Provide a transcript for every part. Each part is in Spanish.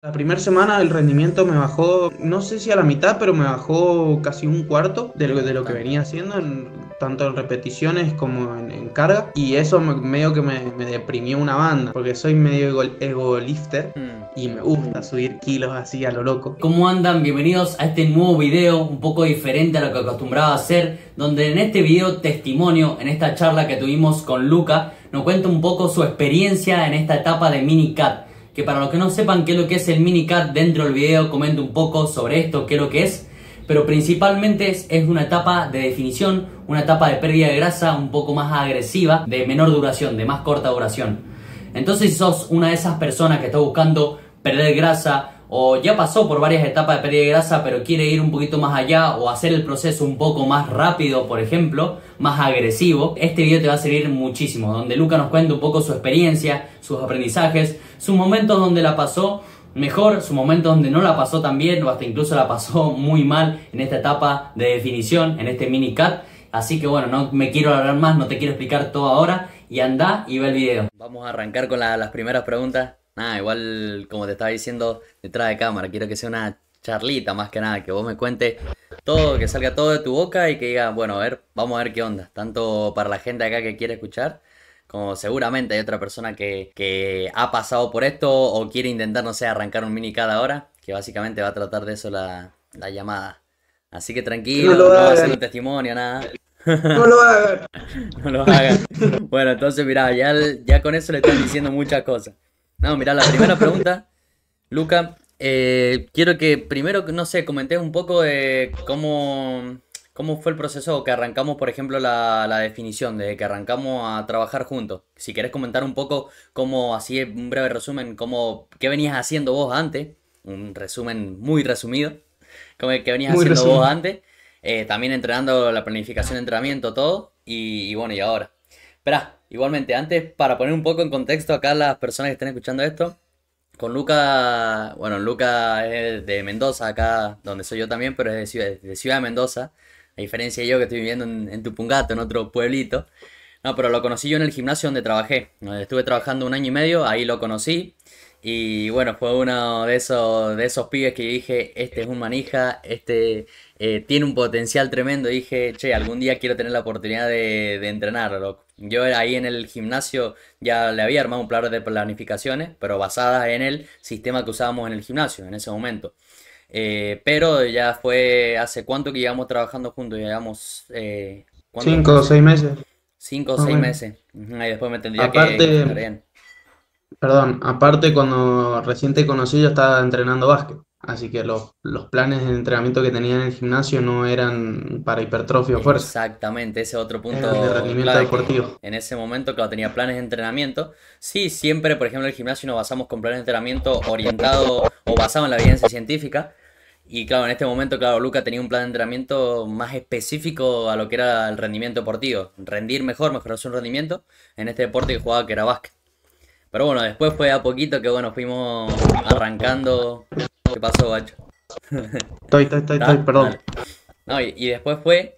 La primera semana el rendimiento me bajó, no sé si a la mitad, pero me bajó casi un cuarto de lo que Bastante. venía haciendo, tanto en repeticiones como en carga. Y eso medio que me deprimió una banda, porque soy medio ego lifter Hmm. y me gusta subir kilos así a lo loco. ¿Cómo andan? Bienvenidos a este nuevo video, un poco diferente a lo que acostumbraba a hacer, donde en este video testimonio, en esta charla que tuvimos con Luca, nos cuenta un poco su experiencia en esta etapa de minicat. Que para los que no sepan qué es lo que es el minicat, dentro del video comento un poco sobre esto, qué es lo que es. Pero principalmente es una etapa de definición, una etapa de pérdida de grasa un poco más agresiva, de menor duración, de más corta duración. Entonces, si sos una de esas personas que está buscando perder grasa o ya pasó por varias etapas de pérdida de grasa pero quiere ir un poquito más allá o hacer el proceso un poco más rápido, por ejemplo, más agresivo, este video te va a servir muchísimo, donde Luca nos cuenta un poco su experiencia, sus aprendizajes, sus momentos donde la pasó mejor, sus momentos donde no la pasó tan bien o hasta incluso la pasó muy mal en esta etapa de definición, en este mini cut. Así que bueno, no me quiero hablar más, no te quiero explicar todo ahora y anda y ve el video. Vamos a arrancar con las primeras preguntas. Nada, igual como te estaba diciendo detrás de cámara, quiero que sea una charlita más que nada, que vos me cuentes todo, que salga todo de tu boca y que diga, bueno, a ver, vamos a ver qué onda. Tanto para la gente acá que quiere escuchar, como seguramente hay otra persona que ha pasado por esto o quiere intentar, no sé, arrancar un mini cada hora, que básicamente va a tratar de eso la llamada. Así que No tranquilo, lo no va a ser hagan, un testimonio, nada. no lo hagan. No lo hagan. Bueno, entonces mirá, ya con eso le están diciendo muchas cosas. No, mirá, la primera pregunta, Luca, quiero que primero, no sé, comentes un poco de cómo fue el proceso que arrancamos, por ejemplo, la definición, de que arrancamos a trabajar juntos. Si querés comentar un poco cómo, así un breve resumen, qué venías haciendo vos antes, un resumen muy resumido, qué venías Muy haciendo vos resumido. antes, también entrenando la planificación de entrenamiento, todo, y bueno, y ahora. Esperá, igualmente, antes, para poner un poco en contexto acá a las personas que estén escuchando esto, con Luca, bueno, Luca es de Mendoza, acá donde soy yo también, pero es de Ciudad de Mendoza, a diferencia de yo que estoy viviendo en Tupungato, en otro pueblito. No, pero lo conocí yo en el gimnasio donde trabajé. Donde estuve trabajando un año y medio, ahí lo conocí. Y bueno, fue uno de esos pibes que dije, este es un manija, este tiene un potencial tremendo. Y dije, che, algún día quiero tener la oportunidad de entrenarlo. Yo ahí en el gimnasio ya le había armado un plan de planificaciones, pero basadas en el sistema que usábamos en el gimnasio en ese momento. Pero ya fue hace cuánto que llevamos trabajando juntos, llevamos, ¿cuánto fue? 5 o 6 meses, 5 o 6 más o menos. meses. Ujú, ahí después me tendría que Aparte, fijar bien. perdón, aparte cuando recién te conocí yo estaba entrenando básquet, así que los planes de entrenamiento que tenía en el gimnasio no eran para hipertrofia o fuerza, Exactamente, ese otro eran de punto rendimiento clave que deportivo. en ese momento, claro, tenía planes de entrenamiento. Sí, siempre, por ejemplo, en el gimnasio nos basamos con planes de entrenamiento orientado o basado en la evidencia científica. Y claro, en este momento, claro, Luca tenía un plan de entrenamiento más específico a lo que era el rendimiento deportivo. Rendir mejor, mejorar su rendimiento en este deporte que jugaba, que era básquet. Pero bueno, después fue a poquito que, bueno, fuimos arrancando. ¿Qué pasó, bacho? ¿Está? Perdón. Dale. No, y después fue.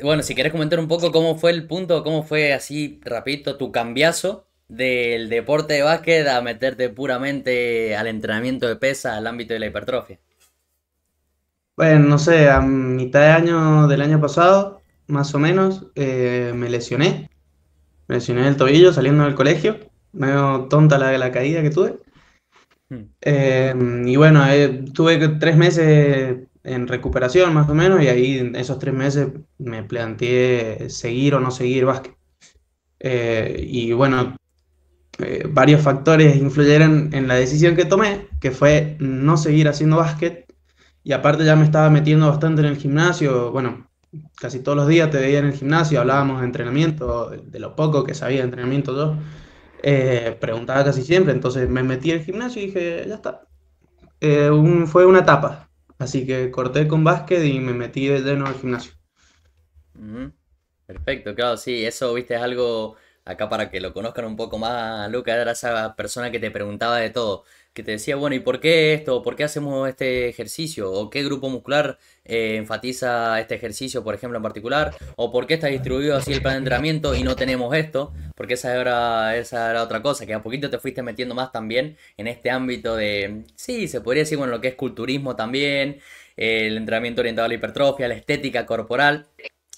Bueno, si querés comentar un poco cómo fue el punto, cómo fue así, rapidito, tu cambiazo del deporte de básquet a meterte puramente al entrenamiento de pesa, al ámbito de la hipertrofia. Bueno, no sé, a mitad de año del año pasado, más o menos, me lesioné el tobillo saliendo del colegio, medio tonta la caída que tuve. Hmm. Y bueno, tuve 3 meses en recuperación más o menos y ahí en esos 3 meses me planteé seguir o no seguir básquet. Y bueno, varios factores influyeron en la decisión que tomé, que fue no seguir haciendo básquet. Y aparte ya me estaba metiendo bastante en el gimnasio. Bueno, casi todos los días te veía en el gimnasio, hablábamos de entrenamiento, de lo poco que sabía de entrenamiento yo. Preguntaba casi siempre, entonces me metí en el gimnasio y dije, ya está. Fue una etapa, así que corté con básquet y me metí de lleno al gimnasio. Ujú. Perfecto, claro, sí, eso, viste, es algo acá para que lo conozcan un poco más. Luca era esa persona que te preguntaba de todo. que te decía, bueno, ¿y por qué esto? ¿Por qué hacemos este ejercicio? ¿O qué grupo muscular enfatiza este ejercicio, por ejemplo, en particular? ¿O por qué está distribuido así el plan de entrenamiento y no tenemos esto? Porque esa era otra cosa, que a poquito te fuiste metiendo más también en este ámbito de, sí, se podría decir, bueno, lo que es culturismo también, el entrenamiento orientado a la hipertrofia, la estética corporal.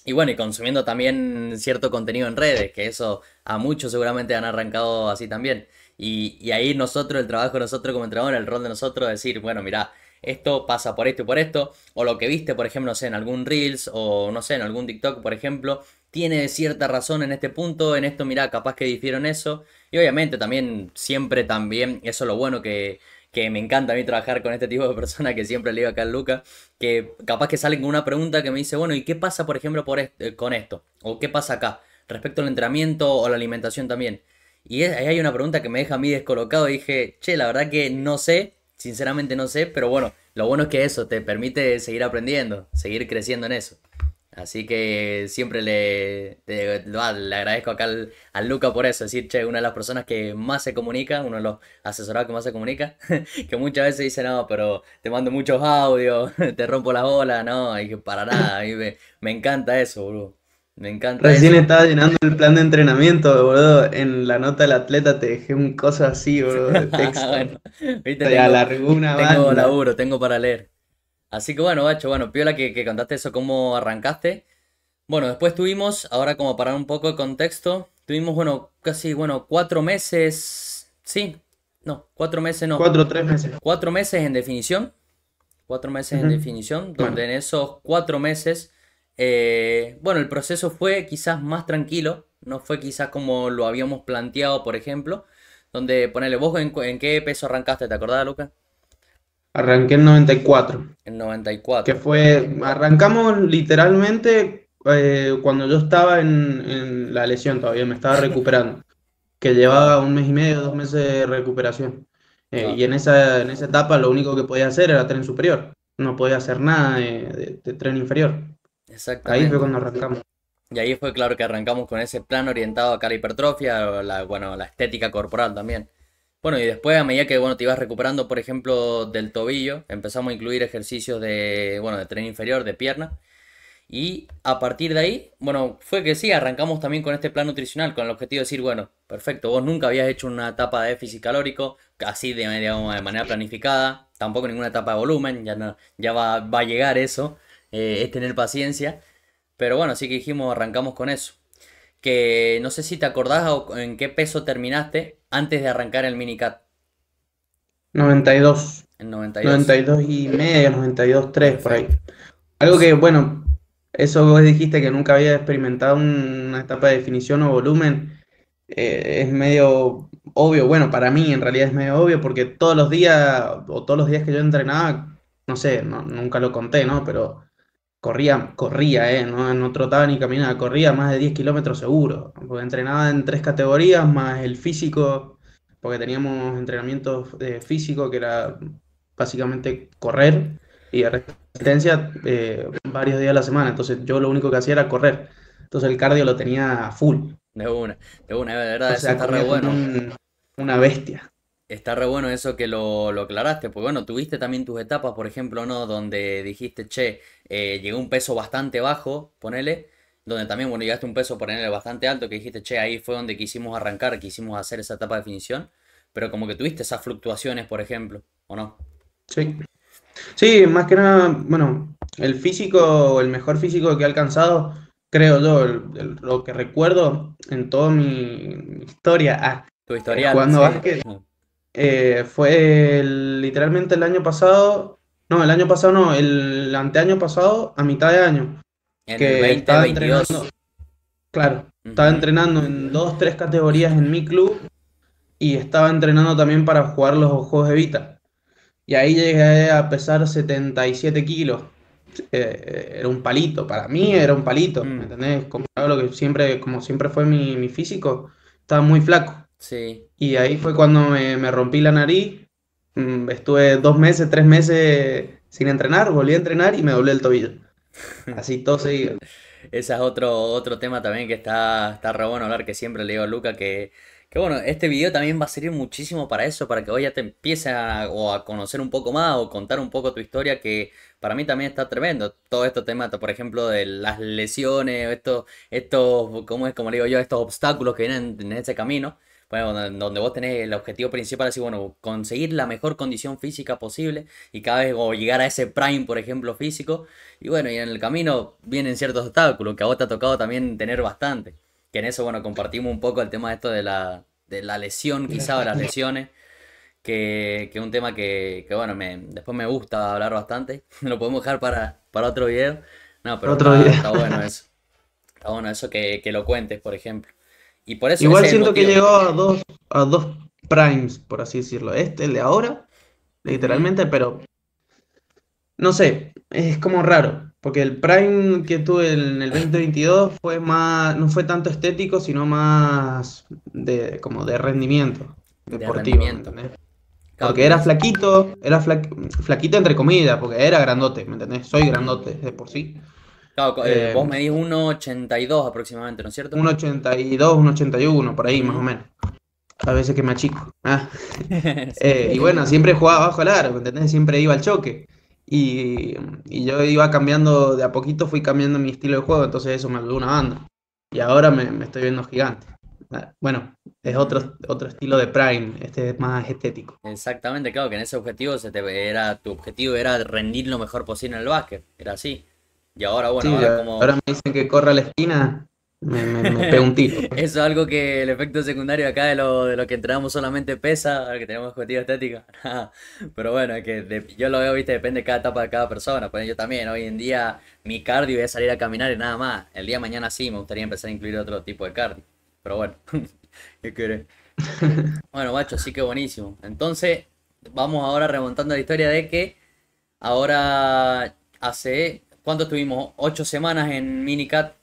Y bueno, y consumiendo también cierto contenido en redes, que eso a muchos seguramente han arrancado así también. Y ahí nosotros, el trabajo de nosotros como entrenador, el rol de nosotros, decir, bueno, mira, esto pasa por esto y por esto, o lo que viste, por ejemplo, no sé, en algún Reels, o no sé, en algún TikTok, por ejemplo, tiene cierta razón en este punto, en esto, mira, capaz que difieron eso. Y obviamente también, siempre también, eso es lo bueno que me encanta a mí trabajar con este tipo de personas que siempre le digo acá a Luca, que capaz que salen con una pregunta que me dice, bueno, ¿y qué pasa, por ejemplo, con esto? ¿O qué pasa acá? Respecto al entrenamiento o la alimentación también. Y ahí hay una pregunta que me deja a mí descolocado y dije, che, la verdad que no sé, sinceramente no sé, pero bueno, lo bueno es que eso te permite seguir aprendiendo, seguir creciendo en eso. Así que siempre le agradezco acá al Luca por eso, decir, che, una de las personas que más se comunica, uno de los asesorados que más se comunica, que muchas veces dice, no, pero te mando muchos audios, te rompo las bolas, no, y que para nada, a mí me encanta eso, boludo, me encanta Recién eso. estaba llenando el plan de entrenamiento, boludo. En la nota del atleta te dejé un coso así, boludo, de texto. Bueno, viste, Te alargó una tengo banda. laburo, tengo para leer. Así que bueno, bacho, bueno, piola que contaste eso, cómo arrancaste. Bueno, después tuvimos, ahora como para un poco de contexto, tuvimos, bueno, casi, bueno, 4 meses, sí, no, 4 meses no, 4 o 3 meses. 4 meses en definición, 4 meses en Ujú. definición, donde Bueno, en esos 4 meses, bueno, el proceso fue quizás más tranquilo, no fue quizás como lo habíamos planteado, por ejemplo, donde ponele, vos en qué peso arrancaste, ¿te acordás, Luca? arranqué en 94. En noventa y Que cuatro. fue, arrancamos literalmente cuando yo estaba en la lesión todavía, me estaba recuperando, que llevaba Claro, 1 mes y medio, 2 meses de recuperación. claro, Y en esa etapa lo único que podía hacer era tren superior, no podía hacer nada de tren inferior. Ahí fue exactamente. cuando arrancamos. Y ahí fue claro que arrancamos con ese plan orientado acá a la hipertrofia, bueno, la estética corporal también. Bueno, y después a medida que, bueno, te ibas recuperando, por ejemplo, del tobillo, empezamos a incluir ejercicios de, bueno, de tren inferior, de pierna. Y a partir de ahí, bueno, fue que sí, arrancamos también con este plan nutricional, con el objetivo de decir, bueno, perfecto, vos nunca habías hecho una etapa de déficit calórico, así de, digamos, de manera planificada, tampoco ninguna etapa de volumen, ya, no, ya va a llegar eso, es tener paciencia. Pero bueno, así que dijimos, arrancamos con eso. Que no sé si te acordás en qué peso terminaste antes de arrancar el minicat, 92, en 92. 92 y medio, 92,3 por ahí. Perfecto. Algo que, bueno, eso vos dijiste que nunca había experimentado una etapa de definición o volumen, es medio obvio, bueno, para mí en realidad es medio obvio porque todos los días o todos los días que yo entrenaba, no sé, nunca lo conté, ¿no? Pero corría, no trotaba ni caminaba, corría más de 10 kilómetros seguro, porque entrenaba en 3 categorías más el físico, porque teníamos entrenamientos de físico que era básicamente correr y de resistencia varios días a la semana, entonces yo lo único que hacía era correr, entonces el cardio lo tenía a full, De una, de una, de verdad, o eso sea, está re corría como bueno. una bestia. Está re bueno eso que lo aclaraste, pues bueno, tuviste también tus etapas, por ejemplo, ¿no? Donde dijiste, che, llegué a un peso bastante bajo, ponele, donde también, bueno, llegaste a un peso, ponele, bastante alto, que dijiste, che, ahí fue donde quisimos arrancar, quisimos hacer esa etapa de definición, pero como que tuviste esas fluctuaciones, por ejemplo, ¿o no? Sí. Sí, más que nada, bueno, el físico, el mejor físico que he alcanzado, creo yo, lo que recuerdo en toda mi historia Tu historial, jugando sí. básquet, fue literalmente el año pasado, no, el año pasado no, el anteaño pasado, a mitad de año, En el que estaba entrenando, 2022. claro, estaba Ujú. entrenando en 2, 3 categorías en mi club y estaba entrenando también para jugar los Juegos de Vita. Y ahí llegué a pesar 77 kilos. Era un palito, para mí era un palito, ¿me Mm, entendés? Comparado a lo que siempre, como siempre fue mi físico, estaba muy flaco. sí. Y ahí fue cuando me rompí la nariz. Estuve 2 meses, 3 meses sin entrenar, volví a entrenar y me doblé el tobillo. Así todo seguido. Ese es otro tema también que está re bueno hablar, que siempre le digo a Luca que Que bueno, este video también va a servir muchísimo para eso, para que vos ya te empieces o a conocer un poco más o contar un poco tu historia, que para mí también está tremendo. Todo esto tema, por ejemplo, de las lesiones, ¿cómo es? Como le digo yo, estos obstáculos que vienen en ese camino. Bueno, donde vos tenés el objetivo principal, así, bueno, conseguir la mejor condición física posible y cada vez o llegar a ese prime, por ejemplo, físico. Y bueno, y en el camino vienen ciertos obstáculos que a vos te ha tocado también tener bastante. Que en eso, bueno, compartimos un poco el tema de esto de la lesión, quizá, o las lesiones, que es un tema que bueno, después me gusta hablar bastante. Lo podemos dejar para otro video. No, pero Otro día. está bueno eso. Está bueno eso que lo cuentes, por ejemplo. Y por eso, Igual ese es el siento que motivo. llegó a dos primes, por así decirlo. Este, el de ahora, Ujú. literalmente, pero no sé, es como raro, porque el prime que tuve en el 2022 fue más, no fue tanto estético, sino más de, como de rendimiento De deportivo, ¿me rendimiento. entendés? Claro Porque que era es. flaquito, flaquito entre comillas, porque era grandote, ¿me entendés? Soy Ujú. grandote de por sí. Claro, Eh, vos medís 1,82 aproximadamente, ¿no es cierto? 1,82, 1,81, por ahí más o Ujú. menos. A veces que me achico. Ah. Sí. Y bueno, siempre jugaba bajo el aro, ¿me entendés? Siempre iba al choque. Y yo iba cambiando, de a poquito fui cambiando mi estilo de juego, entonces eso me ayudó una banda. Y ahora me estoy viendo gigante. Bueno, es Ujú. otro estilo de Prime, este es más estético. Exactamente, claro que en ese objetivo tu objetivo era rendir lo mejor posible en el básquet, era así. Y ahora, bueno, Sí, ahora ahora como me dicen que corra a la esquina, me pego un tiro. eso es algo que el efecto secundario acá de lo que entrenamos solamente pesa, ahora que tenemos objetivo estético. Pero bueno, es que yo lo veo, viste, depende de cada etapa de cada persona. Pues yo también, hoy en día mi cardio es salir a caminar y nada más. El día de mañana sí me gustaría empezar a incluir otro tipo de cardio. Pero bueno, ¿qué querés? Bueno, macho, sí que buenísimo. Entonces, vamos ahora remontando la historia de que ahora hace, ¿cuánto estuvimos? 8 semanas en Minicat.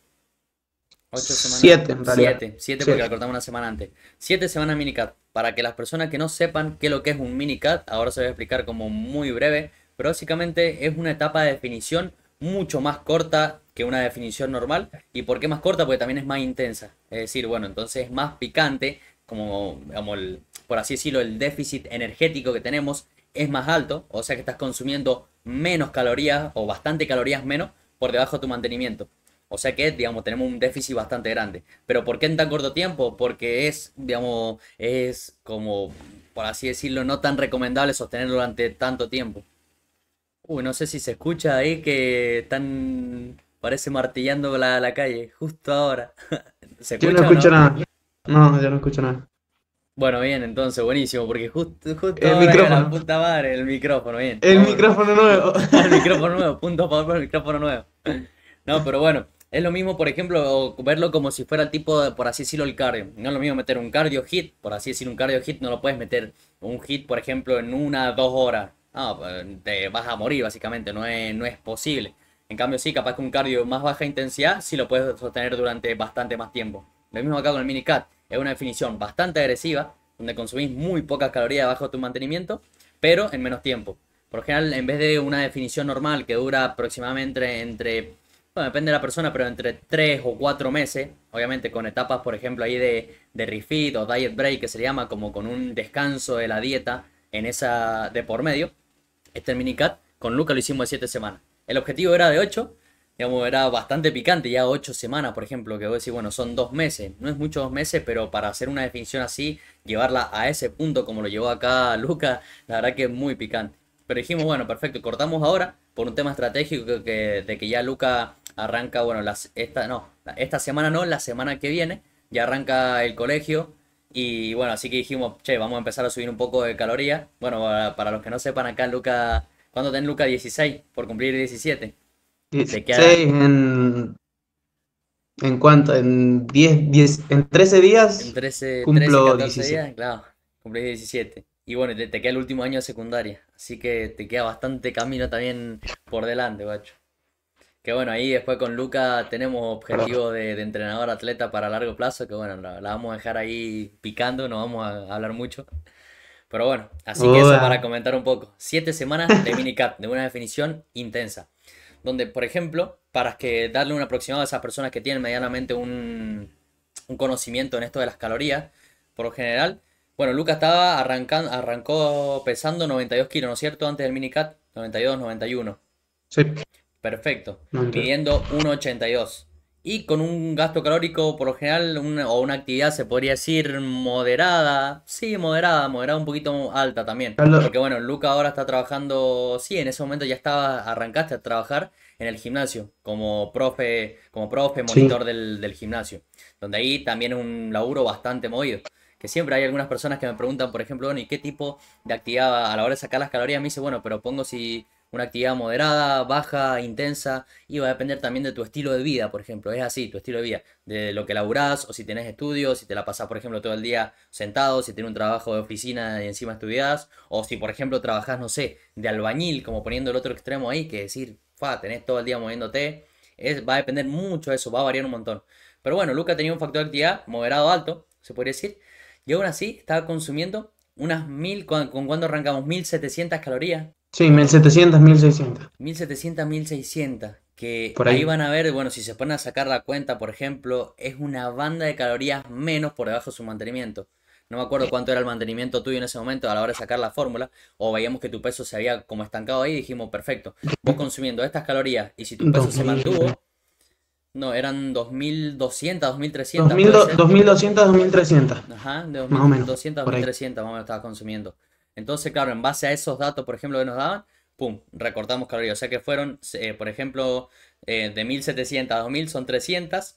8 semanas. 7 en realidad. Siete porque la 7. cortamos una semana antes. 7 semanas minicat. Para que las personas que no sepan qué es lo que es un minicat, ahora se voy a explicar como muy breve, pero básicamente es una etapa de definición mucho más corta que una definición normal. ¿Y por qué más corta? Porque también es más intensa. Es decir, bueno, entonces es más picante, como, digamos, por así decirlo, el déficit energético que tenemos es más alto, o sea que estás consumiendo menos calorías o bastante calorías menos por debajo de tu mantenimiento. O sea que, digamos, tenemos un déficit bastante grande. Pero ¿por qué en tan corto tiempo? Porque es, digamos, es como, por así decirlo, no tan recomendable sostenerlo durante tanto tiempo. Uy, no sé si se escucha ahí que están, parece martillando la calle, justo ahora. ¿Se Yo no escucha o escucho no? nada. No, yo no escucho nada. Bueno, bien, entonces, buenísimo, porque justo El ahora que la micrófono. puta madre, el micrófono, bien, El vamos. micrófono nuevo. El micrófono nuevo, punto a favor por el micrófono nuevo. No, pero bueno, es lo mismo, por ejemplo, verlo como si fuera el tipo de, por así decirlo, el cardio. No es lo mismo meter un cardio hit, por así decir, un cardio hit, no lo puedes meter un hit, por ejemplo, en 1, 2 horas. No, pues, te vas a morir, básicamente, no es posible. En cambio, sí, capaz que un cardio más baja intensidad, sí lo puedes sostener durante bastante más tiempo. Lo mismo acá con el minicat, es una definición bastante agresiva, donde consumís muy pocas calorías bajo tu mantenimiento, pero en menos tiempo. Por lo general, en vez de una definición normal que dura aproximadamente bueno, depende de la persona, pero entre 3 o 4 meses, obviamente con etapas, por ejemplo, ahí de refeed o diet break, que se le llama como con un descanso de la dieta en esa de por medio, este minicat, con Luca lo hicimos de 7 semanas. El objetivo era de 8, digamos, era bastante picante, ya 8 semanas, por ejemplo, que vos decís, bueno, son 2 meses, no es mucho 2 meses, pero para hacer una definición así, llevarla a ese punto como lo llevó acá Luca, la verdad que es muy picante. Pero dijimos, bueno, perfecto, cortamos ahora por un tema estratégico de que ya Luca arranca, bueno, esta semana no, la semana que viene, ya arranca el colegio. Y bueno, así que dijimos, che, vamos a empezar a subir un poco de calorías. Bueno, para los que no sepan, acá Luca, ¿cuándo tenés Luca 16? Por cumplir 17. Te 16 queda ¿en cuánto? En 10 en 13 en días 13 cumplo 14 17. días, claro, cumplís 17. Y bueno, te queda el último año de secundaria. Así que te queda bastante camino también por delante, guacho. Que bueno, ahí después con Luca tenemos objetivo de entrenador atleta para largo plazo, que bueno, la vamos a dejar ahí picando, no vamos a hablar mucho. Pero bueno, así que eso para Uda. comentar un poco. 7 semanas de minicat, de una definición intensa. Donde, por ejemplo, para que darle un aproximado a esas personas que tienen medianamente un conocimiento en esto de las calorías, Por lo general, bueno, Lucas estaba arrancó pesando 92 kilos, ¿no es cierto? Antes del minicat, 92, 91. Sí, Perfecto. no entiendo. Midiendo 1,82. Y con un gasto calórico, por lo general, o una actividad se podría decir moderada. Sí, moderada, moderada un poquito alta también. Porque bueno, Luca ahora está trabajando. Sí, en ese momento ya arrancaste a trabajar en el gimnasio, como profe, Sí, monitor del gimnasio. Donde ahí también es un laburo bastante movido. Que siempre hay algunas personas que me preguntan, por ejemplo, bueno, ¿y qué tipo de actividad a la hora de sacar las calorías? Me dice, bueno, pero pongo si una actividad moderada, baja, intensa, y va a depender también de tu estilo de vida, por ejemplo. Es así, tu estilo de vida, de lo que laburás, o si tenés estudios, si te la pasás, por ejemplo, todo el día sentado, si tenés un trabajo de oficina y encima estudiás, o si, por ejemplo, trabajás, no sé, de albañil, como poniendo el otro extremo ahí, que decir, tenés todo el día moviéndote, va a depender mucho de eso, va a variar un montón. Pero bueno, Luca tenía un factor de actividad moderado alto, se podría decir, y aún así estaba consumiendo unas 1000, ¿con cuándo arrancamos? 1700 calorías. sí, 1700, 1600 1700, 1600, que por ahí ahí. van a ver, bueno, si se ponen a sacar la cuenta, por ejemplo, es una banda de calorías menos por debajo de su mantenimiento. No me acuerdo cuánto era el mantenimiento tuyo en ese momento a la hora de sacar la fórmula, o veíamos que tu peso se había como estancado ahí y dijimos, perfecto, vos consumiendo estas calorías y si tu peso se 2000, mantuvo, no, eran 2200, 2300, 2000, puede ser. 2200, 2300, Ajá, de más o menos, 2200 a por ahí. 2300 más o menos estaba consumiendo. Entonces, claro, en base a esos datos, por ejemplo, que nos daban, pum, recortamos calorías. O sea que fueron, por ejemplo, de 1700 a 2000 son 300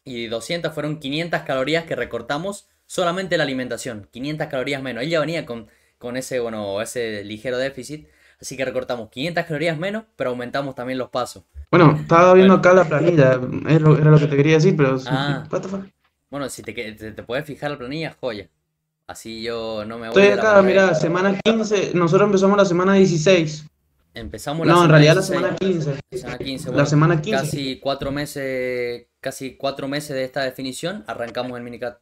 y 200 fueron 500 calorías que recortamos solamente la alimentación. 500 calorías menos. Él ya venía con ese, bueno, ese ligero déficit. Así que recortamos 500 calorías menos, pero aumentamos también los pasos. Bueno, estaba viendo Bueno, acá la planilla, era lo que te quería decir, pero... ah, What the fuck? bueno, si te puedes fijar la planilla, joya. Así yo no me voy Estoy de la acá, mano, ¿eh? mira, semana 15, nosotros empezamos la semana 16. Empezamos la No, en semana realidad la 16, semana 15. la semana 15, La bueno, semana 15. casi 4 meses de esta definición, arrancamos el minicat.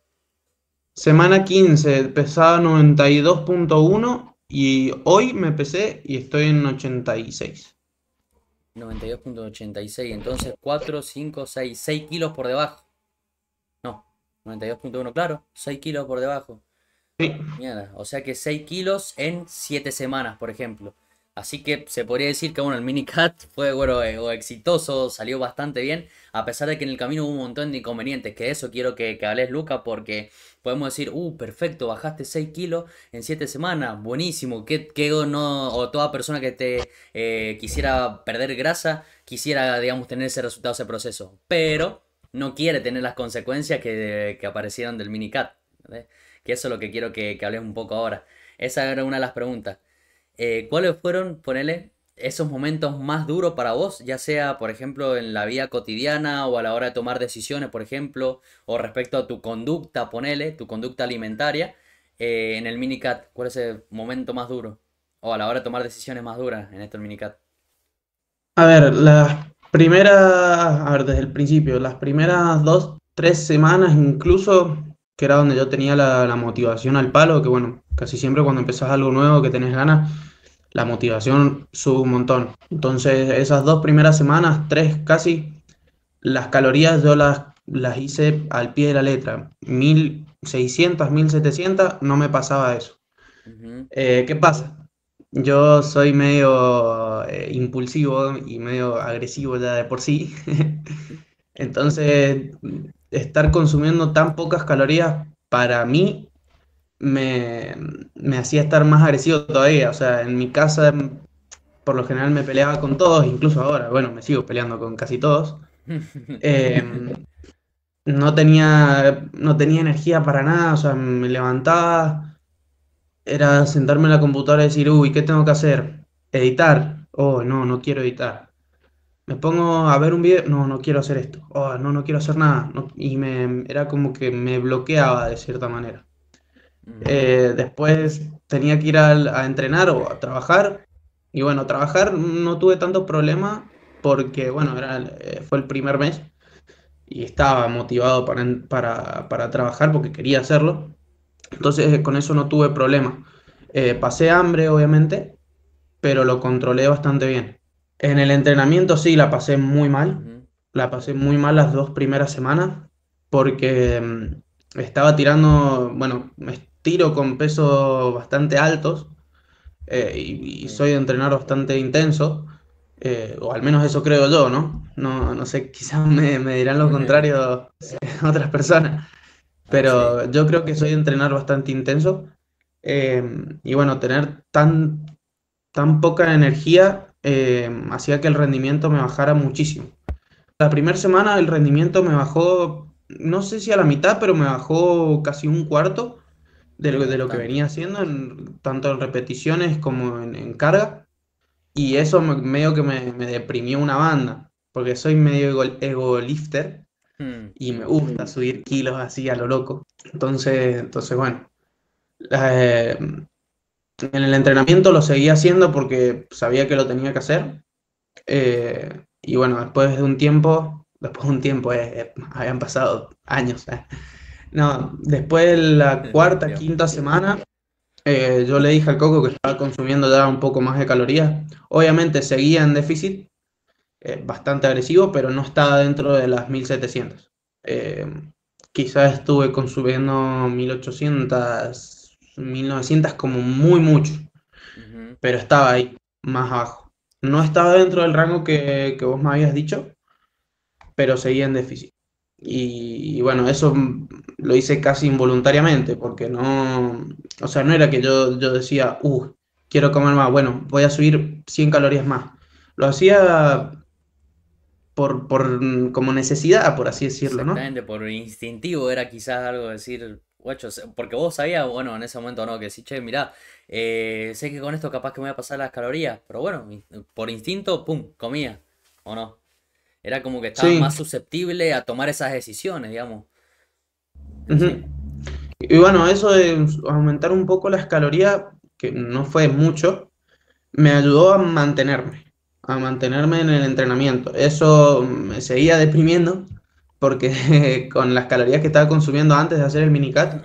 Semana 15, pesaba 92.1 y hoy me pesé y estoy en 86. 92,86, entonces 4, 5, 6 kilos por debajo. No, 92,1, claro, 6 kilos por debajo. Sí. Mierda, o sea que 6 kilos en 7 semanas, por ejemplo. Así que se podría decir que bueno, el minicat fue bueno, exitoso, salió bastante bien, a pesar de que en el camino hubo un montón de inconvenientes, que eso quiero que hables, Luca, porque podemos decir, perfecto, bajaste 6 kilos en 7 semanas, buenísimo, que no, o toda persona que te quisiera perder grasa, quisiera, digamos, tener ese resultado, ese proceso, pero no quiere tener las consecuencias que aparecieron del minicat, ¿vale? Que eso es lo que quiero que hables un poco ahora. Esa era una de las preguntas. ¿Cuáles fueron, ponele, esos momentos más duros para vos? Ya sea, por ejemplo, en la vida cotidiana o a la hora de tomar decisiones, por ejemplo, o respecto a tu conducta, ponele, tu conducta alimentaria, en el minicat. ¿Cuál es el momento más duro? O a la hora de tomar decisiones más duras en esto el minicat. A ver, desde el principio, las primeras 2, 3 semanas incluso, que era donde yo tenía la motivación al palo, que bueno, casi siempre cuando empezás algo nuevo que tenés ganas, la motivación sube un montón. Entonces, esas 2 primeras semanas, tres casi, las calorías yo las hice al pie de la letra. 1600, 1700, no me pasaba eso. Ujú. ¿Qué pasa? Yo soy medio impulsivo y medio agresivo ya de por sí. Entonces, estar consumiendo tan pocas calorías para mí me, me hacía estar más agresivo todavía. O sea, en mi casa por lo general me peleaba con todos, incluso ahora, bueno, me sigo peleando con casi todos. Eh, no tenía energía para nada, o sea, me levantaba, era sentarme en la computadora y decir, uy, ¿qué tengo que hacer? Editar. Oh, no, no quiero editar. Me pongo a ver un video, no, no quiero hacer esto. Oh, no, no quiero hacer nada. Y era como que me bloqueaba de cierta manera. Ujú, Después tenía que ir a entrenar o a trabajar. Y bueno, trabajar no tuve tanto problema porque, bueno, fue el primer mes y estaba motivado para trabajar porque quería hacerlo. Entonces, con eso no tuve problema. Pasé hambre, obviamente, pero lo controlé bastante bien. En el entrenamiento sí la pasé muy mal. ujú, La pasé muy mal las 2 primeras semanas porque estaba tirando, bueno, me tiro con pesos bastante altos y Sí. soy de entrenar bastante intenso, o al menos eso creo yo, ¿no? No sé, quizás me dirán lo contrario otras personas, Ah, sí. pero yo creo que soy de entrenar bastante intenso eh, y bueno, tener tan poca energía hacía que el rendimiento me bajara muchísimo. La primera semana el rendimiento me bajó, no sé si a la mitad, pero me bajó casi un cuarto de lo que Bastante. venía haciendo, tanto en repeticiones como en carga. Y eso medio que me deprimió una banda, porque soy medio ego lifter Mm, y me gusta subir kilos así a lo loco. Entonces bueno, eh, en el entrenamiento lo seguía haciendo porque sabía que lo tenía que hacer. Y bueno, después de un tiempo, habían pasado años. No, después de la un cuarta, tiempo. quinta semana, yo le dije al Coco que estaba consumiendo ya un poco más de calorías. Obviamente seguía en déficit, bastante agresivo, pero no estaba dentro de las 1700. Eh, Quizás estuve consumiendo 1800, 1900 como muy mucho, Ujú. pero estaba ahí, más abajo. No estaba dentro del rango que vos me habías dicho, pero seguía en déficit. Y bueno, eso lo hice casi involuntariamente, porque no, o sea, no era que yo decía, quiero comer más, bueno, voy a subir 100 calorías más. Lo hacía como necesidad, por así decirlo, ¿no? Exactamente, por instintivo era quizás algo decir, guacho, porque vos sabías, bueno, en ese momento no, que sí, che, mirá, sé que con esto capaz que me voy a pasar las calorías, pero bueno, por instinto, pum, comía, ¿o no? Era como que estabas Sí. más susceptible a tomar esas decisiones, digamos. Pero sí. Ujú. Y bueno, eso de aumentar un poco las calorías, que no fue mucho, me ayudó a mantenerme en el entrenamiento. Eso me seguía deprimiendo porque con las calorías que estaba consumiendo antes de hacer el minicat,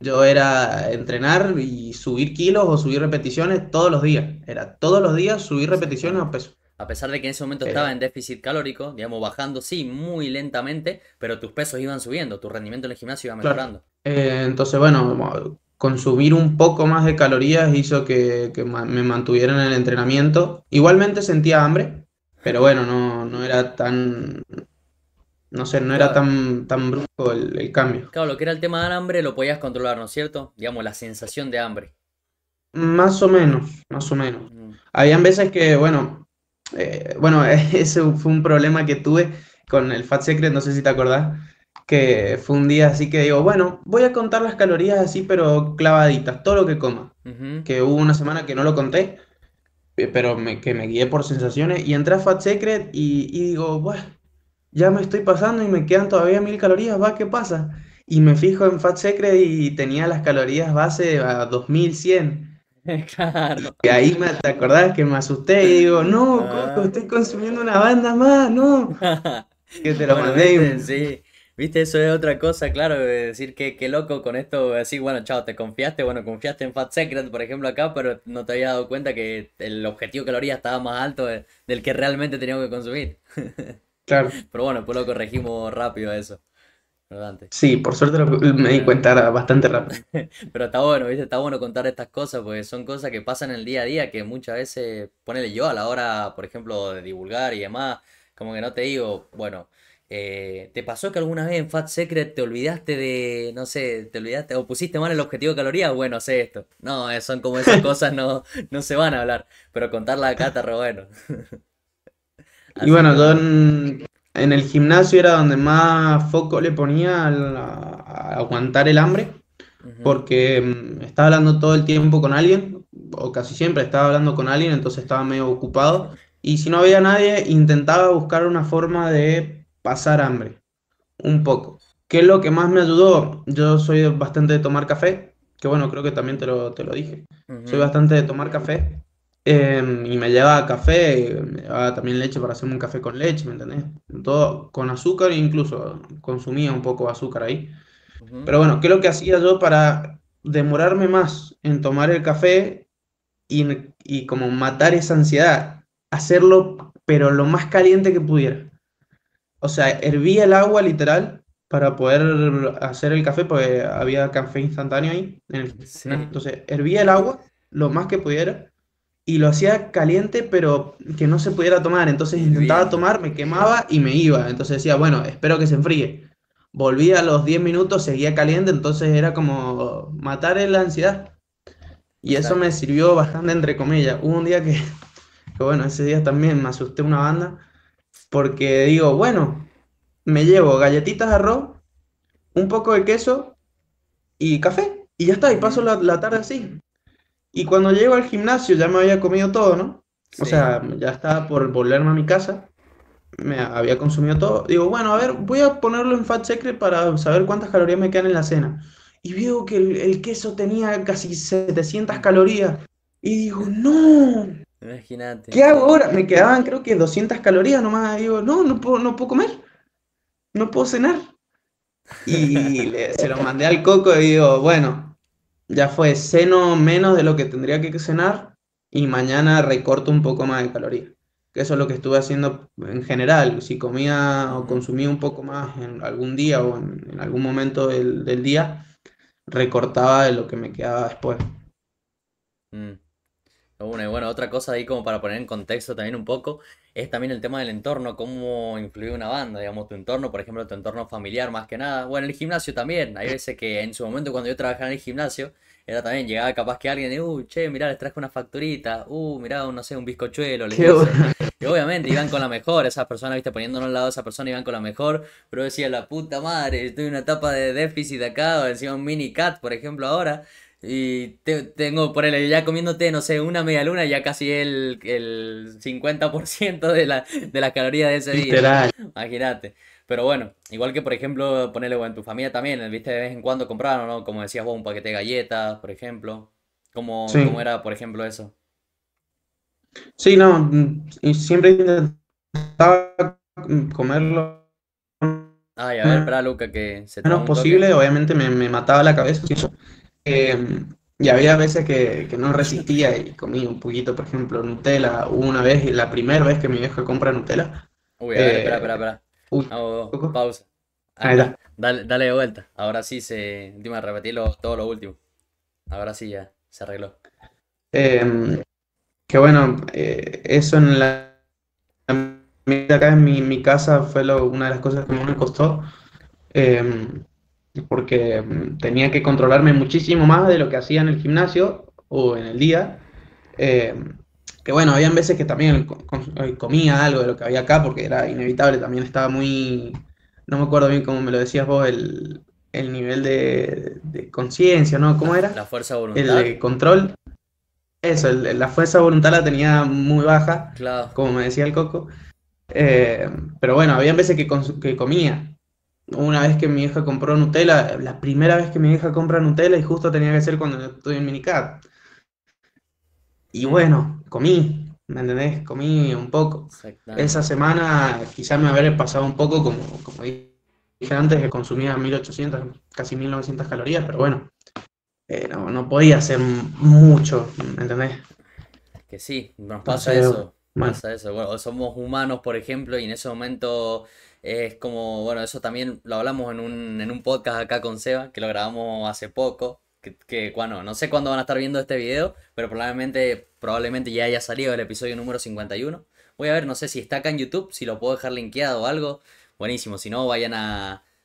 yo era entrenar y subir kilos o subir repeticiones todos los días. Era todos los días subir repeticiones o Exactamente. peso. A pesar de que en ese momento estaba Eh, en déficit calórico, digamos, bajando, sí, muy lentamente, pero tus pesos iban subiendo, tu rendimiento en el gimnasio iba claro. mejorando. Entonces, bueno, consumir un poco más de calorías hizo que me mantuviera en el entrenamiento. Igualmente sentía hambre, pero bueno, no era tan, no sé, no era Claro, tan brusco el cambio. claro, lo que era el tema del hambre lo podías controlar, ¿no es cierto? Digamos, la sensación de hambre. Más o menos, más o menos. Mm. Habían veces que, bueno, ese fue un problema que tuve con el Fat Secret, no sé si te acordás, que fue un día así que digo, bueno, voy a contar las calorías así, pero clavaditas, todo lo que coma. Ujú. Que hubo una semana que no lo conté, pero que me guié por sensaciones y entré a Fat Secret y digo, bueno, ya me estoy pasando y me quedan todavía 1000 calorías, ¿va? ¿Qué pasa? Y me fijo en Fat Secret y tenía las calorías base a 2100. Claro. Y ahí te acordás que me asusté y digo, no, Coco, Ah. estoy consumiendo una banda más, no. Que te lo Bueno, mandé viste, sí. Viste, eso es otra cosa, claro, de decir que qué loco con esto, así, bueno, chao, te confiaste, bueno, confiaste en Fat Secret, por ejemplo, acá, pero no te había dado cuenta que el objetivo de calorías estaba más alto del que realmente teníamos que consumir. claro. Pero bueno, pues lo corregimos rápido eso, ¿verdad? Sí, por suerte me di Eh, cuenta bastante rápido. Pero está bueno, ¿viste? Está bueno contar estas cosas, porque son cosas que pasan en el día a día que muchas veces, ponele yo a la hora, por ejemplo, de divulgar y demás, como que no te digo, bueno, ¿te pasó que alguna vez en Fat Secret te olvidaste de, no sé, te olvidaste o pusiste mal el objetivo de calorías? Bueno, sé esto. No, son como esas cosas, no, no se van a hablar, pero contarla acá está re bueno. Y Así bueno, que yo bueno. en el gimnasio era donde más foco le ponía a aguantar el hambre, Ujú. porque estaba hablando todo el tiempo con alguien, o casi siempre estaba hablando con alguien, entonces estaba medio ocupado. Y si no había nadie, intentaba buscar una forma de pasar hambre, un poco. ¿Qué es lo que más me ayudó? Yo soy bastante de tomar café, que bueno, creo que también te lo dije. Soy Ujú. bastante de tomar café. Y me llevaba café, me llevaba también leche para hacerme un café con leche, ¿me entendés? Todo con azúcar, incluso consumía un poco de azúcar ahí. Ujú. Pero bueno, ¿qué es lo que hacía yo para demorarme más en tomar el café y como matar esa ansiedad? Hacerlo, pero lo más caliente que pudiera. O sea, hervía el agua literal para poder hacer el café, porque había café instantáneo ahí en el gimnasio. Sí, Entonces, hervía el agua lo más que pudiera y lo hacía caliente, pero que no se pudiera tomar. Entonces intentaba hirviendo. tomar, me quemaba y me iba. Entonces decía, bueno, espero que se enfríe. Volvía a los 10 minutos, seguía caliente, entonces era como matar la ansiedad. Y eso me Exacto. sirvió bastante, entre comillas. Hubo un día que bueno, ese día también me asusté una banda, porque digo, bueno, me llevo galletitas de arroz, un poco de queso y café, y ya está, y paso Ujú. la tarde así. Y cuando llego al gimnasio ya me había comido todo, ¿no? O Sí. sea, ya estaba por volverme a mi casa, me había consumido todo. Digo, bueno, a ver, voy a ponerlo en Fat Secret para saber cuántas calorías me quedan en la cena. Y veo que el queso tenía casi 700 calorías. Y digo, no, Imagínate, ¿qué hago sí. ahora? Me quedaban creo que 200 calorías nomás. Digo, no, no puedo comer, no puedo cenar. Y se lo mandé al Coco y digo, bueno, ya fue, ceno menos de lo que tendría que cenar y mañana recorto un poco más de calorías. Que eso es lo que estuve haciendo en general. Si comía o Ujú. consumía un poco más en algún día o en algún momento del día, recortaba de lo que me quedaba después. Mm. Una, y bueno, otra cosa ahí como para poner en contexto también un poco, es también el tema del entorno, cómo influye una banda, digamos, tu entorno, por ejemplo, tu entorno familiar más que nada. Bueno, el gimnasio también, hay veces que en su momento cuando yo trabajaba en el gimnasio, era también, llegaba capaz que alguien, y, che, mirá, les traje una facturita, mirá, no sé, un bizcochuelo, les Qué dice. bueno. Y obviamente iban con la mejor, esas personas, viste, poniéndonos al lado de esa persona, iban con la mejor, pero decía, la puta madre, estoy en una etapa de déficit acá, o encima un mini cat, por ejemplo, ahora. Y tengo, por el ya comiéndote, no sé, una media luna, ya casi el 50% de las calorías de ese día. Literal. Imagínate. Pero bueno, igual que por ejemplo, ponerle bueno, en tu familia también, viste, de vez en cuando compraron, ¿no? Como decías vos, un paquete de galletas, por ejemplo. ¿Cómo Sí. era, por ejemplo, eso? Sí, no, y siempre intentaba comerlo Ay, a ver, espera, Luca, que se traba menos un toque. posible, obviamente me mataba la cabeza. Eh, y había veces que no resistía y comía un poquito, por ejemplo, Nutella. Hubo una vez, la primera vez que mi vieja compra Nutella. Uy, a ver, espera, espera, eh, espera. uy, Coco, Pausa. Ahí ahí está. está. Dale de vuelta. Ahora sí encima repetí todo lo último. Ahora sí ya, se arregló. Que bueno, eso en la acá en mi casa fue una de las cosas que más me costó. eh, Porque tenía que controlarme muchísimo más de lo que hacía en el gimnasio o en el día. eh, que bueno, habían veces que también comía algo de lo que había acá porque era inevitable, también estaba muy, no me acuerdo bien cómo me lo decías vos, el nivel de conciencia, ¿no? ¿Cómo La era? fuerza de El voluntad. de control. Eso, la fuerza de voluntad la tenía muy baja, Claro. como me decía el Coco. Eh, pero bueno, había veces que comía. Una vez que mi hija compró Nutella, la primera vez que mi hija compra Nutella y justo tenía que ser cuando yo estoy en Minicat. Y Mm, bueno, comí, ¿me entendés? Comí un poco. Esa exactamente. semana quizás me habré pasado un poco, como dije antes, que consumía 1800 casi 1900 calorías, pero bueno, no podía hacer mucho, ¿me entendés? Que sí, nos pasa Entonces, eso. bueno, Pasa eso. Bueno, somos humanos, por ejemplo, y en ese momento es como, bueno, eso también lo hablamos en un podcast acá con Seba, que lo grabamos hace poco. Bueno, no sé cuándo van a estar viendo este video, pero probablemente ya haya salido el episodio número 51. Voy a ver, no sé si está acá en YouTube, si lo puedo dejar linkeado o algo. Buenísimo, si no, vayan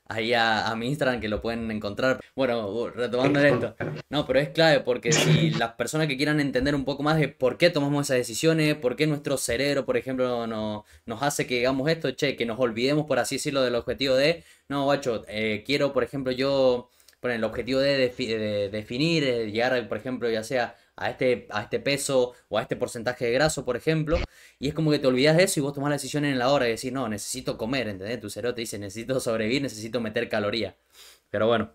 ahí a mi Instagram que lo pueden encontrar. Bueno, retomando en esto. No, pero es clave porque si las personas que quieran entender un poco más de por qué tomamos esas decisiones, por qué nuestro cerebro, por ejemplo, nos hace que digamos esto, che, que nos olvidemos, por así decirlo, del objetivo de, no, guacho, quiero, por ejemplo, yo poner el objetivo de definir, llegar, por ejemplo, ya sea a este peso o a este porcentaje de graso, por ejemplo, y es como que te olvidas de eso y vos tomás la decisión en la hora de decir, no, necesito comer, ¿entendés? Tu cerebro te dice, necesito sobrevivir, necesito meter calorías. Pero bueno.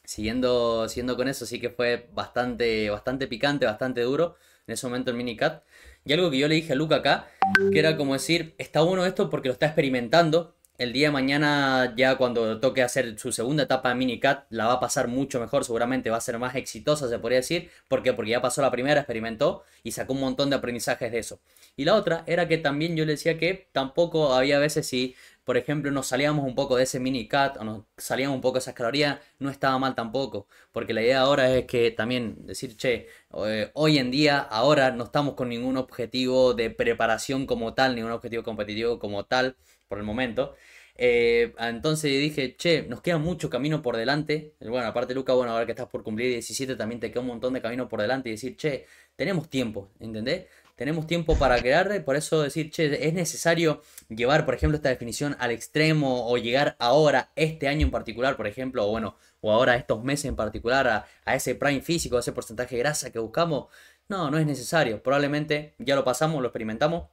Siguiendo con eso, sí que fue bastante picante, bastante duro en ese momento el minicat. Y algo que yo le dije a Luca acá, que era como decir, está bueno esto porque lo está experimentando. El día de mañana, ya cuando toque hacer su segunda etapa de minicat, la va a pasar mucho mejor, seguramente va a ser más exitosa, se podría decir. ¿Por qué? Porque ya pasó la primera, experimentó y sacó un montón de aprendizajes de eso. Y la otra era que también yo le decía que tampoco había veces si por ejemplo, nos salíamos un poco de ese mini cut o nos salíamos un poco de esas calorías, no estaba mal tampoco. Porque la idea ahora es que también decir, che, hoy en día, ahora no estamos con ningún objetivo de preparación como tal, ningún objetivo competitivo como tal, por el momento. Entonces dije, che, nos queda mucho camino por delante. Bueno, aparte Luca, bueno, ahora que estás por cumplir 17 también te queda un montón de camino por delante y decir, che, tenemos tiempo, ¿entendés? Tenemos tiempo para crear, por eso decir, che, es necesario llevar, por ejemplo, esta definición al extremo o llegar ahora, este año en particular, por ejemplo, o bueno, o ahora estos meses en particular, a ese prime físico, a ese porcentaje de grasa que buscamos. No, no es necesario. Probablemente ya lo pasamos, lo experimentamos.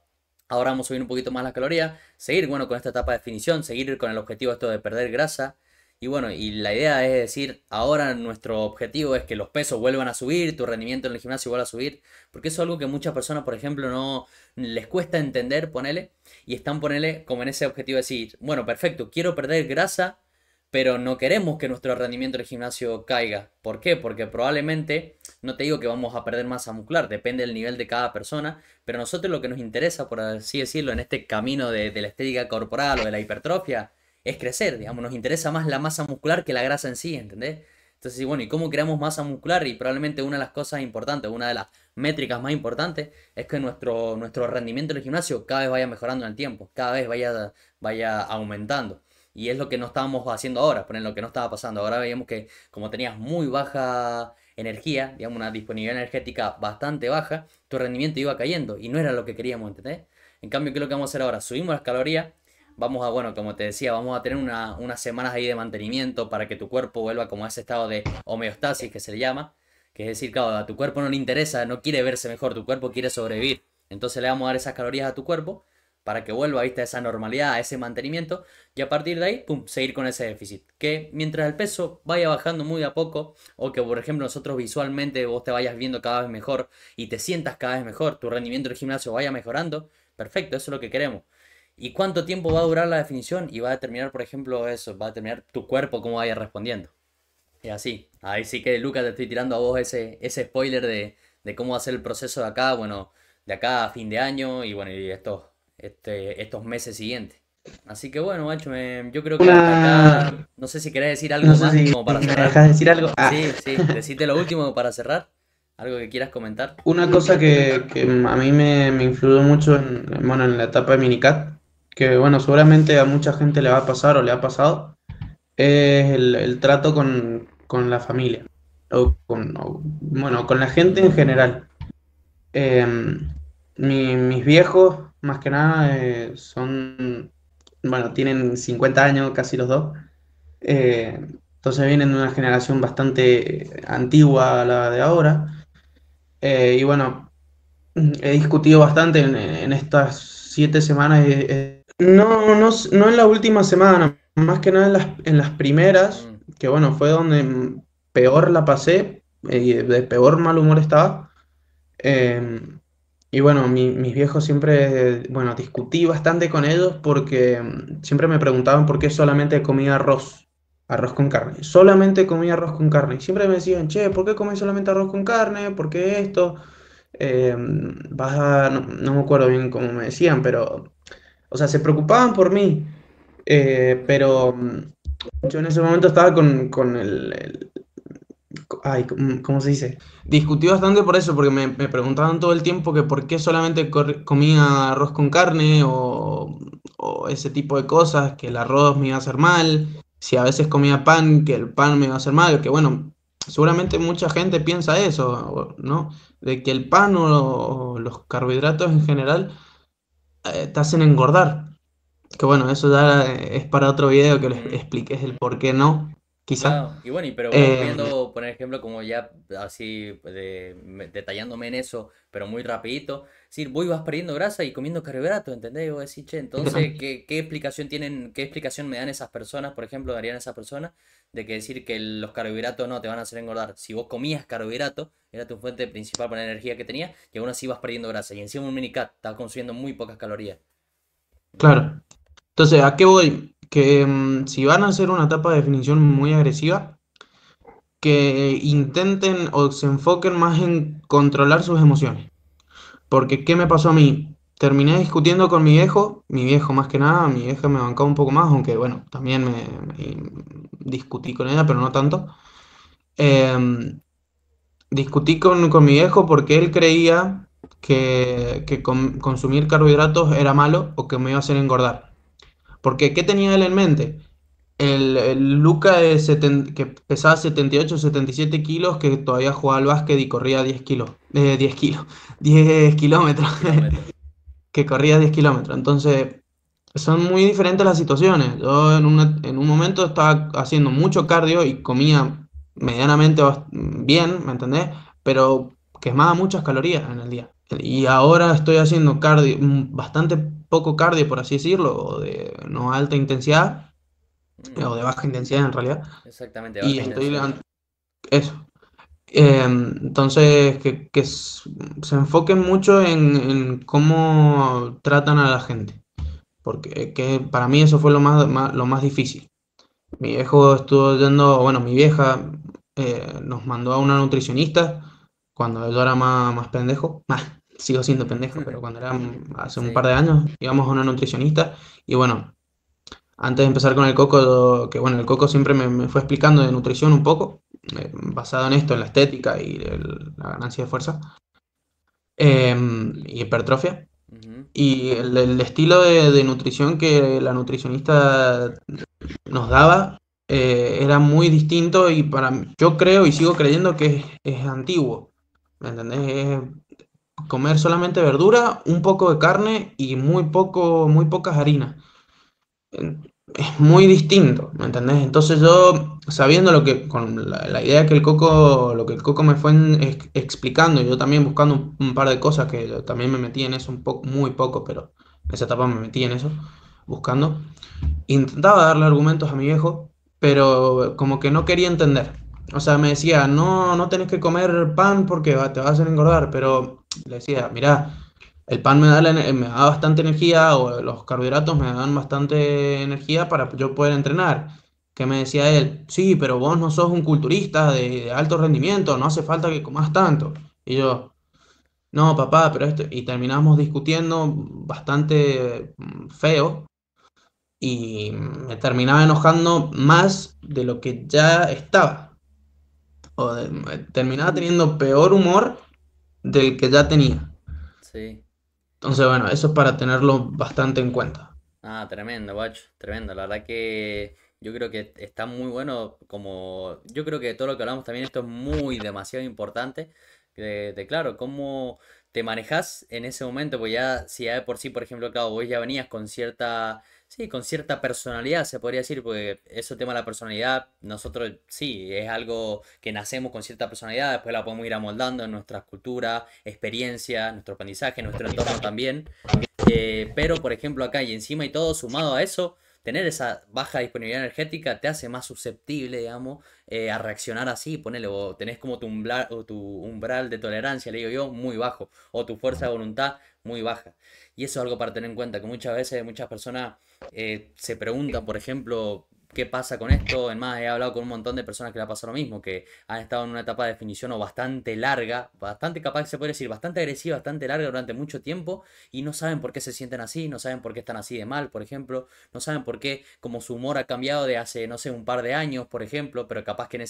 Ahora vamos a subir un poquito más las calorías, seguir, bueno, con esta etapa de definición, seguir con el objetivo esto de perder grasa. Y bueno, y la idea es decir, ahora nuestro objetivo es que los pesos vuelvan a subir, tu rendimiento en el gimnasio vuelva a subir, porque eso es algo que muchas personas, por ejemplo, no les cuesta entender, ponele, y están, ponele, como en ese objetivo de decir, bueno, perfecto, quiero perder grasa, pero no queremos que nuestro rendimiento en el gimnasio caiga. ¿Por qué? Porque probablemente, no te digo que vamos a perder masa muscular, depende del nivel de cada persona, pero a nosotros lo que nos interesa, por así decirlo, en este camino de la estética corporal o de la hipertrofia, es crecer, digamos, nos interesa más la masa muscular que la grasa en sí, ¿entendés? Entonces, y bueno, ¿y cómo creamos masa muscular? Y probablemente una de las cosas importantes, una de las métricas más importantes, es que nuestro rendimiento en el gimnasio cada vez vaya mejorando en el tiempo, cada vez vaya aumentando. Y es lo que no estábamos haciendo ahora, poner lo que no estaba pasando. Ahora veíamos que como tenías muy baja energía, digamos una disponibilidad energética bastante baja, tu rendimiento iba cayendo y no era lo que queríamos, ¿entendés? En cambio, ¿qué es lo que vamos a hacer ahora? Subimos las calorías, vamos a, bueno, como te decía, vamos a tener unas semanas ahí de mantenimiento para que tu cuerpo vuelva como a ese estado de homeostasis que se le llama, que es decir, claro, a tu cuerpo no le interesa, no quiere verse mejor, tu cuerpo quiere sobrevivir. Entonces le vamos a dar esas calorías a tu cuerpo para que vuelva, ¿viste? A esa normalidad, a ese mantenimiento, y a partir de ahí, pum, seguir con ese déficit. Que mientras el peso vaya bajando muy a poco, o que por ejemplo nosotros visualmente vos te vayas viendo cada vez mejor y te sientas cada vez mejor, tu rendimiento del gimnasio vaya mejorando, perfecto, eso es lo que queremos. ¿Y cuánto tiempo va a durar la definición? Y va a determinar, por ejemplo, eso, va a determinar tu cuerpo cómo vaya respondiendo. Y así, ahí sí que Lucas te estoy tirando a vos ese spoiler de cómo va a ser el proceso de acá, bueno, de acá a fin de año y bueno, y estos meses siguientes. Así que bueno, macho, yo creo que hasta acá, Una, no sé si querés decir no algo sé más si como para me cerrar. dejas decir algo. Sí, sí, decirte lo último para cerrar, algo que quieras comentar. Una cosa que a mí me influyó mucho bueno, en la etapa de Minicat, que bueno, seguramente a mucha gente le va a pasar o le ha pasado, es el trato con la familia, bueno, con la gente en general. Eh, mis viejos, más que nada, bueno, tienen 50 años, casi los dos. Entonces vienen de una generación bastante antigua a la de ahora. Y bueno, he discutido bastante en estas 7 semanas. No en la última semana, más que nada en las primeras, Mm, que bueno, fue donde peor la pasé y de peor mal humor estaba. Eh, y bueno, mis viejos siempre, bueno, discutí bastante con ellos porque siempre me preguntaban por qué solamente comía arroz con carne. Solamente comía arroz con carne. Y siempre me decían, che, ¿por qué comes solamente arroz con carne? ¿Por qué esto? No me acuerdo bien cómo me decían, pero, o sea, se preocupaban por mí. Pero yo en ese momento estaba con ay, ¿cómo se dice? Discutí bastante por eso, porque me preguntaban todo el tiempo que por qué solamente comía arroz con carne o ese tipo de cosas, que el arroz me iba a hacer mal, si a veces comía pan, que el pan me iba a hacer mal, que bueno, seguramente mucha gente piensa eso, ¿no? De que el pan o los carbohidratos en general te hacen engordar. Que bueno, eso ya es para otro video que les mm. expliques el por qué no, quizá. Claro, y bueno, pero vos Eh, viendo, por ejemplo, como ya así detallándome en eso, pero muy rapidito, si vos ibas perdiendo grasa y comiendo carbohidratos, ¿entendés? Y vos decís, che, entonces, ¿qué explicación tienen, qué explicación me dan esas personas, por ejemplo, darían esas personas, de que decir que los carbohidratos no te van a hacer engordar? Si vos comías carbohidratos, era tu fuente principal para la energía que tenías, y aún así ibas perdiendo grasa, y encima un minicat, estabas consumiendo muy pocas calorías. claro. Entonces, ¿a qué voy? Que si van a hacer una etapa de definición muy agresiva, que intenten o se enfoquen más en controlar sus emociones. Porque, ¿qué me pasó a mí? terminé discutiendo con mi viejo más que nada, mi vieja me bancaba un poco más, aunque bueno, también me discutí con ella, pero no tanto. Em, Discutí con mi viejo porque él creía que consumir carbohidratos era malo o que me iba a hacer engordar. Porque, ¿qué tenía él en mente? El Luca que pesaba 78 77 kilos, que todavía jugaba al básquet y corría 10 kilos, 10 kilos, 10 kilómetros, 10 kilómetros. que corría 10 kilómetros. Entonces, son muy diferentes las situaciones. Yo en un momento estaba haciendo mucho cardio y comía medianamente bien, ¿me entendés? Pero quemaba muchas calorías en el día. Y ahora estoy haciendo cardio, bastante poco cardio, por así decirlo, o de no alta intensidad, Mm, o de baja intensidad en realidad. exactamente, Y baja estoy intensidad. eso. Entonces, se enfoquen mucho en cómo tratan a la gente, porque que para mí eso fue lo más difícil. Mi viejo estuvo yendo, bueno, mi vieja nos mandó a una nutricionista cuando yo era más pendejo. Sigo siendo pendejo, pero cuando era hace un par Sí. de años íbamos a una nutricionista y bueno, antes de empezar con el coco, que bueno, el coco siempre me fue explicando de nutrición un poco, basado en esto, en la estética y la ganancia de fuerza y hipertrofia. Ujú. Y el estilo de nutrición que la nutricionista nos daba era muy distinto y yo creo y sigo creyendo que es antiguo. ¿Me entendés? Es comer solamente verdura, un poco de carne y muy pocas harinas. Es muy distinto, ¿me entendés? Entonces yo, sabiendo con la idea que el coco, lo que el coco me fue explicando, y yo también buscando un par de cosas que yo también me metí en eso un poco, muy poco, pero en esa etapa me metí en eso, buscando. Intentaba darle argumentos a mi viejo, pero como que no quería entender. O sea, me decía, no, no tenés que comer pan porque te va a hacer engordar, pero le decía, mirá, el pan me da bastante energía o los carbohidratos me dan bastante energía para yo poder entrenar. Que me decía él, sí, pero vos no sos un culturista de alto rendimiento, no hace falta que comas tanto. Y yo, no, papá, pero esto... Y terminamos discutiendo bastante feo y me terminaba enojando más de lo que ya estaba. Terminaba teniendo peor humor del que ya tenía. Sí. Entonces, bueno, eso es para tenerlo bastante en cuenta. Ah, tremendo, guacho, tremendo. La verdad que yo creo que está muy bueno, como yo creo que todo lo que hablamos también esto es muy demasiado importante, claro, cómo te manejas en ese momento, pues ya si ya de por sí, por ejemplo, claro, vos ya venías con cierta, sí, con cierta personalidad, se podría decir, porque ese tema de la personalidad, nosotros sí, es algo que nacemos con cierta personalidad, después la podemos ir amoldando en nuestra cultura, experiencia, nuestro aprendizaje, nuestro entorno también. Pero, por ejemplo, acá y encima y todo sumado a eso, tener esa baja disponibilidad energética te hace más susceptible, digamos, a reaccionar así. Ponele, o tenés como tu umbral de tolerancia, le digo yo, muy bajo, o tu fuerza de voluntad muy baja. Y eso es algo para tener en cuenta, que muchas veces muchas personas se preguntan, por ejemplo, ¿qué pasa con esto? En más, he hablado con un montón de personas que le ha pasado lo mismo, que han estado en una etapa de definición o bastante larga, bastante capaz, se puede decir, bastante agresiva, bastante larga durante mucho tiempo y no saben por qué se sienten así, no saben por qué están así de mal, por ejemplo, no saben por qué como su humor ha cambiado de hace, no sé, un par de años, por ejemplo, pero capaz que en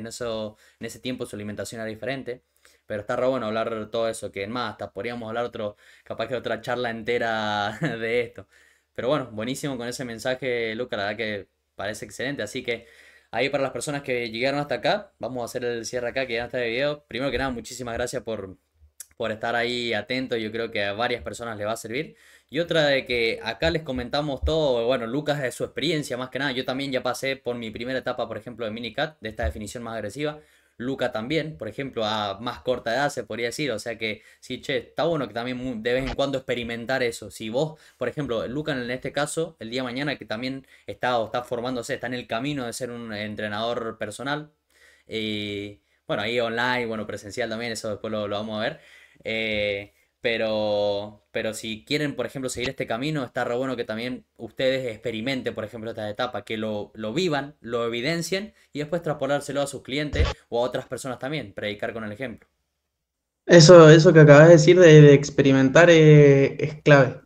ese tiempo su alimentación era diferente. Pero está re bueno hablar todo eso, que en más, hasta podríamos hablar capaz que otra charla entera de esto. Pero bueno, buenísimo con ese mensaje, Luca, la verdad que parece excelente. Así que ahí para las personas que llegaron hasta acá, vamos a hacer el cierre acá, que ya está de video. Primero que nada, muchísimas gracias por estar ahí atento, yo creo que a varias personas le va a servir. Y otra de que acá les comentamos todo, bueno, Lucas de su experiencia más que nada, yo también ya pasé por mi primera etapa, por ejemplo, de minicat, de esta definición más agresiva. Luca también, por ejemplo, a más corta edad se podría decir, o sea que sí, che, está bueno que también de vez en cuando experimentar eso. Si vos, por ejemplo, Luca en este caso, el día de mañana que también está o está formándose, está en el camino de ser un entrenador personal, bueno, ahí online, bueno, presencial también, eso después lo vamos a ver. Pero si quieren, por ejemplo, seguir este camino, está re bueno que también ustedes experimenten, por ejemplo, esta etapa, que lo vivan, lo evidencien y después traspolárselo a sus clientes o a otras personas también, predicar con el ejemplo. Eso que acabas de decir de experimentar es clave,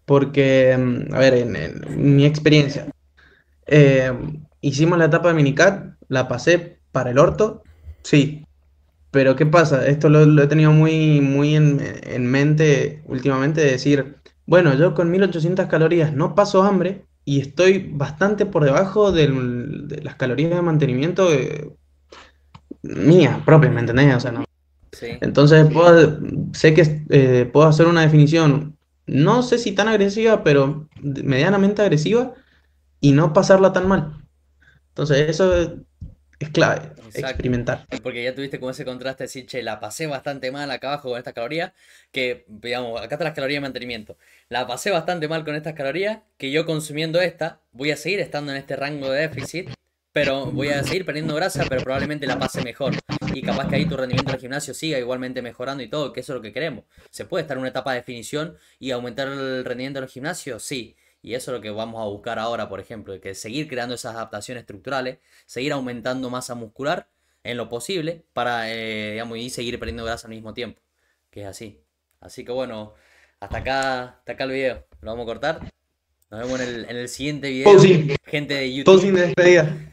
porque, a ver, en mi experiencia, eh, hicimos la etapa de minicat, la pasé para el orto, sí, pero ¿qué pasa? Esto lo he tenido muy en mente últimamente, de decir, bueno, yo con 1800 calorías no paso hambre y estoy bastante por debajo de las calorías de mantenimiento mías propias, ¿me entendés? O sea, no. Sí. Entonces, sé que puedo hacer una definición, no sé si tan agresiva, pero medianamente agresiva y no pasarla tan mal. Entonces, eso es clave, Exacto. experimentar. Porque ya tuviste como ese contraste de decir, che, la pasé bastante mal acá abajo con estas calorías, que, digamos, acá están las calorías de mantenimiento. La pasé bastante mal con estas calorías, que yo consumiendo esta, voy a seguir estando en este rango de déficit, pero voy a seguir perdiendo grasa, pero probablemente la pase mejor. Y capaz que ahí tu rendimiento del gimnasio siga igualmente mejorando y todo, que eso es lo que queremos. ¿Se puede estar en una etapa de definición y aumentar el rendimiento del gimnasio? Sí. Y eso es lo que vamos a buscar ahora, por ejemplo, que seguir creando esas adaptaciones estructurales, seguir aumentando masa muscular en lo posible para, digamos, y seguir perdiendo grasa al mismo tiempo, que es así. Así que bueno, hasta acá el video. Lo vamos a cortar. Nos vemos en el siguiente Todo video, sin, gente de todo YouTube. sin despedida.